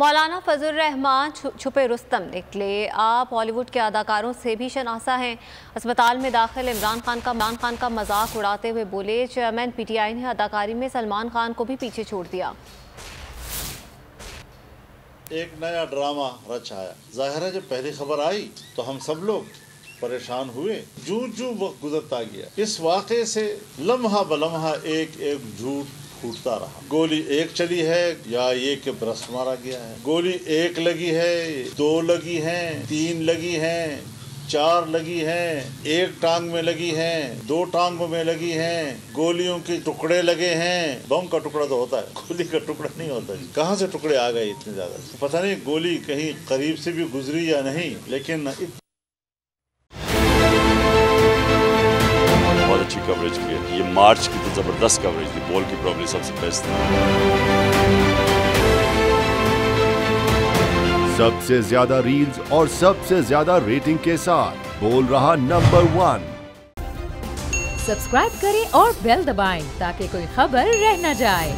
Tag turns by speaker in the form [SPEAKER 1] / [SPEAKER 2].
[SPEAKER 1] मौलाना फजल रहमान छुपे रुस्तम निकले। आप बॉलीवुड के अदाकारों से भी शनासा हैं। अस्पताल में दाखिल इमरान खान का मजाक उड़ाते हुए बोले, चेयरमैन पीटीआई ने अदाकारी में सलमान खान को भी पीछे छोड़ दिया।
[SPEAKER 2] एक नया ड्रामा रच आया। जाहिर है जब पहली खबर आई तो हम सब लोग परेशान हुए। जूं वक्त गुजरता गया, इस वाक़े से लम्हा बलम्हा एक एक झूठ फूटता रहा। गोली एक चली है या ये के ब्रश मारा गया है। गोली एक लगी है, दो लगी हैं, तीन लगी हैं, चार लगी हैं, एक टांग में लगी हैं, दो टांगों में लगी हैं, गोलियों के टुकड़े लगे हैं। बम का टुकड़ा तो होता है, गोली का टुकड़ा नहीं होता। कहाँ से टुकड़े आ गए इतने ज्यादा, पता नहीं गोली कहीं करीब से भी गुजरी या नहीं, लेकिन
[SPEAKER 3] बहुत अच्छी कवरेज की है। ये मार्च की तो जबरदस्त कवरेज थी, बॉल की प्रॉब्लम सबसे बेस्ट थी।
[SPEAKER 4] सबसे ज्यादा रील्स और सबसे ज्यादा रेटिंग के साथ बोल रहा नंबर 1।
[SPEAKER 5] सब्सक्राइब करें और बेल दबाएं ताकि कोई खबर रह न जाए।